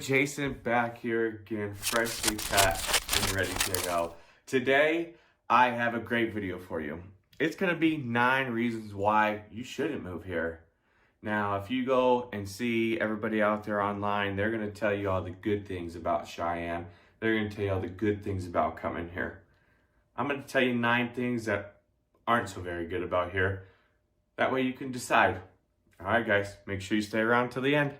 Jason back here again, freshly cut and ready to go. Today, I have a great video for you. It's going to be 9 reasons why you shouldn't move here. Now, if you go and see everybody out there online, they're going to tell you all the good things about Cheyenne. They're going to tell you all the good things about coming here. I'm going to tell you 9 things that aren't so very good about here. That way you can decide. All right, guys, make sure you stay around till the end.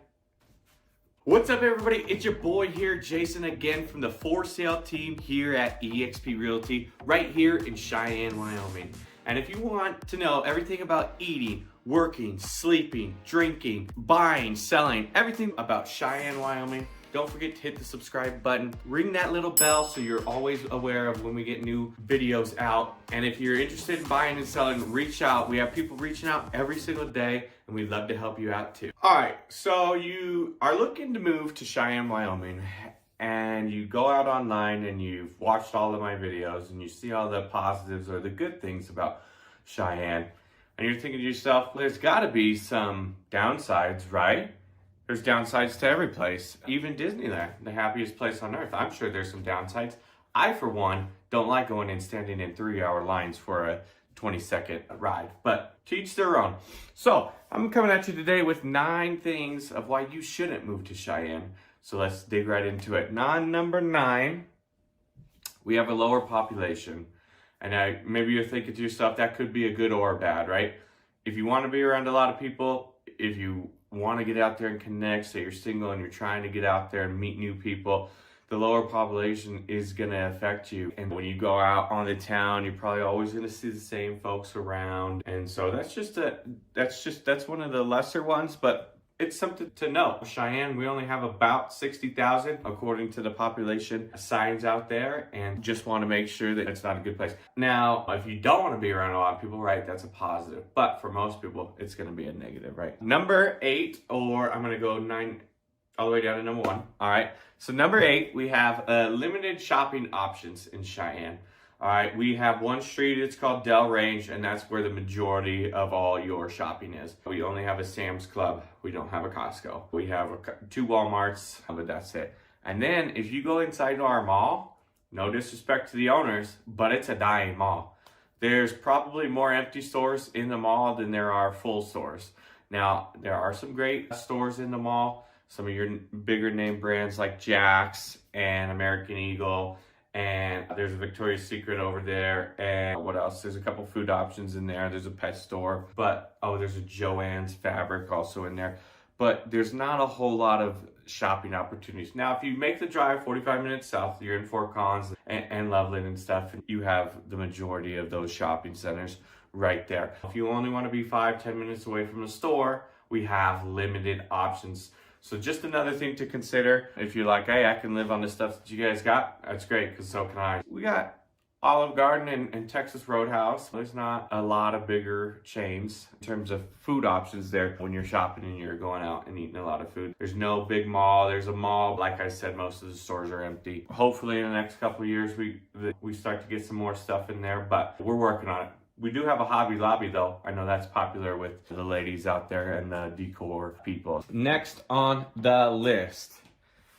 What's up, everybody? It's your boy here, Jason, again from the for sale team here at eXp Realty, right here in Cheyenne, Wyoming. And if you want to know everything about eating, working, sleeping, drinking, buying, selling, everything about Cheyenne, Wyoming, don't forget to hit the subscribe button, ring that little bell so you're always aware of when we get new videos out. And if you're interested in buying and selling, reach out. We have people reaching out every single day, and we'd love to help you out too. All right, so you are looking to move to Cheyenne, Wyoming, and you go out online and you've watched all of my videos and you see all the positives or the good things about Cheyenne. And you're thinking to yourself, well, there's gotta be some downsides, right? There's downsides to every place, even Disneyland, the happiest place on earth. I'm sure there's some downsides. I, for one, don't like going and standing in 3-hour lines for a 20-second ride, but to each their own. So I'm coming at you today with 9 things of why you shouldn't move to Cheyenne. So let's dig right into it. Number 9, we have a lower population. And maybe you're thinking to yourself, that could be a good or a bad, right? If you want to be around a lot of people, if you want to get out there and connect, say you're single and you're trying to get out there and meet new people, the lower population is going to affect you. And when you go out on the town, you're probably always going to see the same folks around. And so that's one of the lesser ones, but it's something to know. Cheyenne, we only have about 60,000 according to the population signs out there, and just want to make sure that it's not a good place. Now, if you don't want to be around a lot of people, right, that's a positive. But for most people, it's going to be a negative, right? Number 8, or I'm going to go 9 all the way down to number 1. All right. So number 8, we have limited shopping options in Cheyenne. All right, we have one street, it's called Del Range, and that's where the majority of all your shopping is. We only have a Sam's Club. We don't have a Costco. We have 2 Walmarts, but that's it. And then if you go inside our mall, no disrespect to the owners, but it's a dying mall. There's probably more empty stores in the mall than there are full stores. Now, there are some great stores in the mall. Some of your bigger name brands like Jack's and American Eagle, and there's a Victoria's Secret over there, and what else? There's a couple food options in there. There's a pet store, but there's a Joann's Fabric also in there. But there's not a whole lot of shopping opportunities. Now, if you make the drive 45 minutes south, you're in Fort Collins and Loveland and stuff, and you have the majority of those shopping centers right there. If you only want to be 5-10 minutes away from the store, we have limited options. So just another thing to consider. If you're like, hey, I can live on the stuff that you guys got, that's great, because so can I. We got Olive Garden and Texas Roadhouse. There's not a lot of bigger chains in terms of food options there when you're shopping and you're going out and eating a lot of food. There's no big mall. There's a mall. Like I said, most of the stores are empty. Hopefully in the next couple of years, we start to get some more stuff in there, but we're working on it. We do have a Hobby Lobby, though. I know that's popular with the ladies out there and the decor people. Next on the list,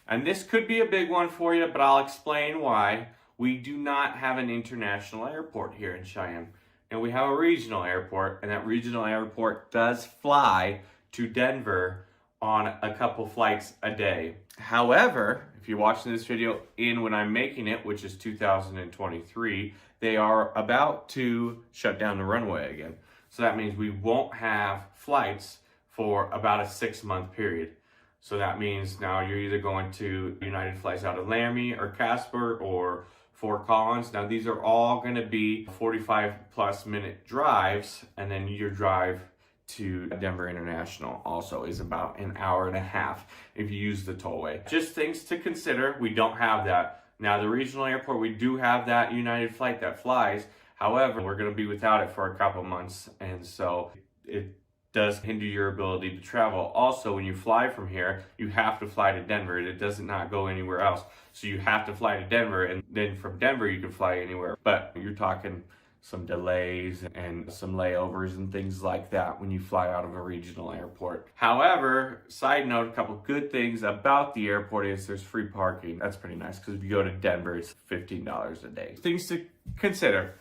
and this could be a big one for you, but I'll explain why. We do not have an international airport here in Cheyenne. And we have a regional airport, and that regional airport does fly to Denver on a couple flights a day. However, if you're watching this video when I'm making it, which is 2023, they are about to shut down the runway again. So that means we won't have flights for about a 6-month period. So that means now you're either going to United flights out of Laramie or Casper or Fort Collins. Now these are all going to be 45+ minute drives, and then your drive to Denver International also is about an hour and a half if you use the tollway. Just things to consider. We don't have that. Now, the regional airport, we do have that United flight that flies. However, we're going to be without it for a couple months, and so it does hinder your ability to travel. Also, when you fly from here, you have to fly to Denver. It does not go anywhere else. So you have to fly to Denver, and then from Denver, you can fly anywhere. But you're talking some delays and some layovers and things like that when you fly out of a regional airport. However, side note, a couple good things about the airport is there's free parking. That's pretty nice because if you go to Denver, it's $15 a day. Things to consider.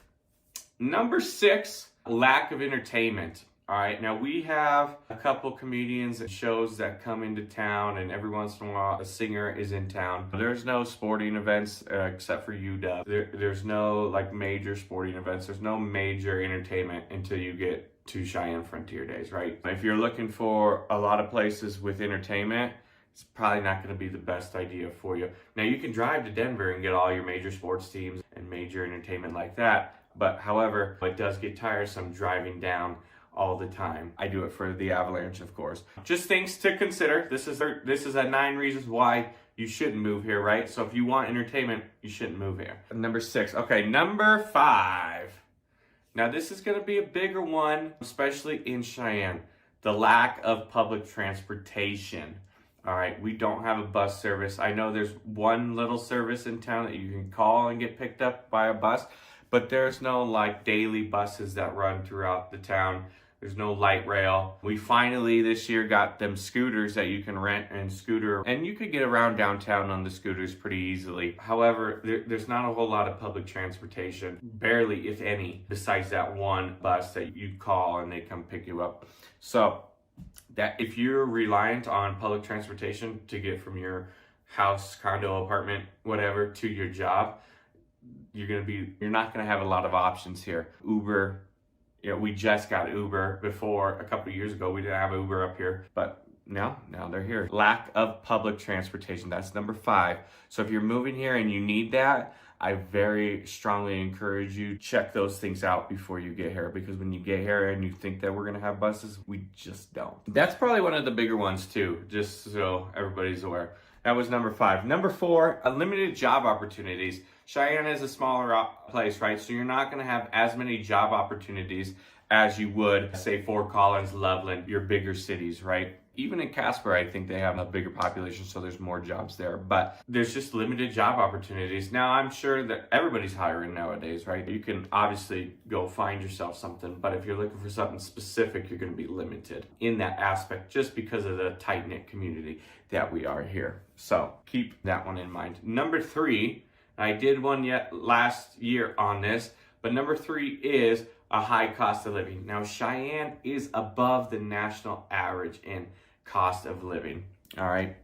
Number 6, lack of entertainment. All right, now we have a couple comedians and shows that come into town, and every once in a while a singer is in town. There's no sporting events except for UW. There's no like major sporting events. There's no major entertainment until you get to Cheyenne Frontier Days, right? If you're looking for a lot of places with entertainment, it's probably not going to be the best idea for you. Now you can drive to Denver and get all your major sports teams and major entertainment like that, but however, it does get tiresome driving down all the time. I do it for the Avalanche, of course. Just things to consider. This is a 9 reasons why you shouldn't move here, right? So if you want entertainment, you shouldn't move here. Number 6. Okay, number 5. Now this is going to be a bigger one, especially in Cheyenne. The lack of public transportation. All right, we don't have a bus service. I know there's one little service in town that you can call and get picked up by a bus, but there's no like daily buses that run throughout the town. There's no light rail. We finally this year got them scooters that you can rent and scooter, and you could get around downtown on the scooters pretty easily. However, there's not a whole lot of public transportation, barely if any, besides that one bus that you call and they come pick you up. So that if you're reliant on public transportation to get from your house, condo, apartment, whatever, to your job, you're not gonna have a lot of options here. Uber, we just got Uber before. A couple of years ago, we didn't have Uber up here, but now they're here. Lack of public transportation, that's number 5. So if you're moving here and you need that, I very strongly encourage you check those things out before you get here, because when you get here and you think that we're gonna have buses, we just don't. That's probably one of the bigger ones too, just so everybody's aware. That was number 5. Number 4, unlimited job opportunities. Cheyenne is a smaller place, right? So you're not going to have as many job opportunities as you would, say, Fort Collins, Loveland, your bigger cities, right? Even in Casper, I think they have a bigger population, so there's more jobs there. But there's just limited job opportunities. Now, I'm sure that everybody's hiring nowadays, right? You can obviously go find yourself something, but if you're looking for something specific, you're going to be limited in that aspect just because of the tight-knit community that we are here. So keep that one in mind. Number 3, I did one last year on this, but number 3 is a high cost of living. Now, Cheyenne is above the national average in cost of living, all right?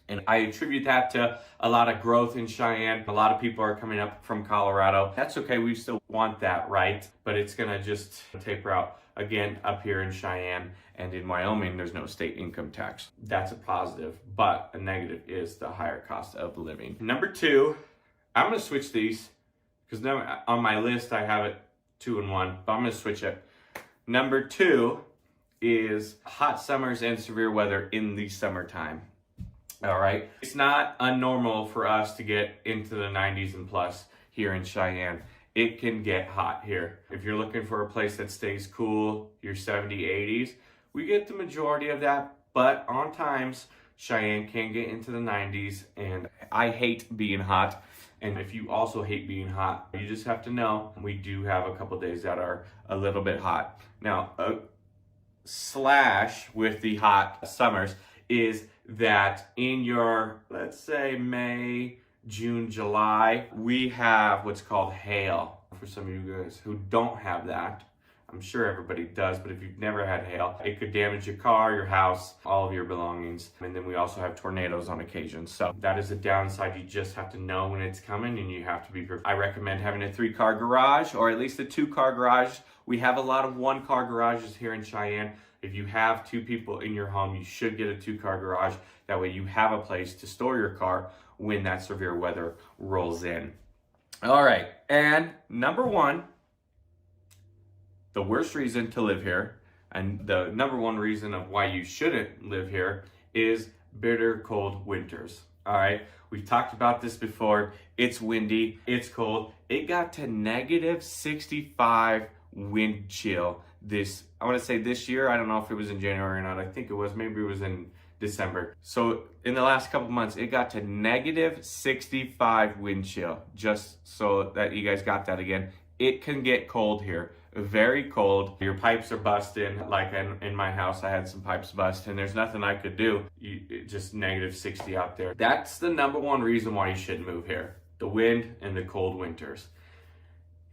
And I attribute that to a lot of growth in Cheyenne. A lot of people are coming up from Colorado. That's okay, we still want that, right? But it's gonna just taper out again up here in Cheyenne. And in Wyoming, there's no state income tax. That's a positive, but a negative is the higher cost of living. Number 2, I'm gonna switch these because now on my list I have it 2 and 1, but I'm gonna switch it. Number 2 is hot summers and severe weather in the summertime. All right, it's not unnormal for us to get into the 90s and plus here in Cheyenne. It can get hot here. If you're looking for a place that stays cool, your 70s, 80s, we get the majority of that, but on times, Cheyenne can get into the 90s, and I hate being hot. And if you also hate being hot, you just have to know we do have a couple days that are a little bit hot. Now, slash with the hot summers is that in your, let's say, May, June, July, we have what's called hail. For some of you guys who don't have that, I'm sure everybody does, but if you've never had hail, it could damage your car, your house, all of your belongings. And then we also have tornadoes on occasion. So that is a downside. You just have to know when it's coming and you have to be prepared. I recommend having a 3-car garage or at least a 2-car garage. We have a lot of 1-car garages here in Cheyenne. If you have 2 people in your home, you should get a 2-car garage. That way you have a place to store your car when that severe weather rolls in. All right, and number 1, the worst reason to live here, and the number 1 reason of why you shouldn't live here, is bitter cold winters. All right, we've talked about this before. It's windy, it's cold. It got to negative 65 wind chill I want to say this year. I don't know if it was in January or not. I think it was, maybe it was in December. So in the last couple months, it got to negative 65 wind chill. Just so that you guys got that again, it can get cold here. Very cold. Your pipes are busting. Like in my house, I had some pipes bust and there's nothing I could do. Just negative 60 out there. That's the number one reason why you shouldn't move here. The wind and the cold winters.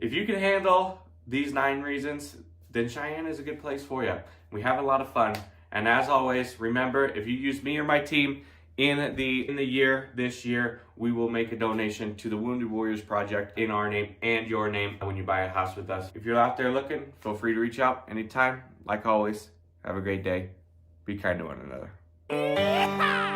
If you can handle these 9 reasons, then Cheyenne is a good place for you. We have a lot of fun. And as always, remember, if you use me or my team in the year, this year, we will make a donation to the Wounded Warriors Project in our name and your name when you buy a house with us. If you're out there looking, feel free to reach out anytime. Like always, have a great day. Be kind to one another.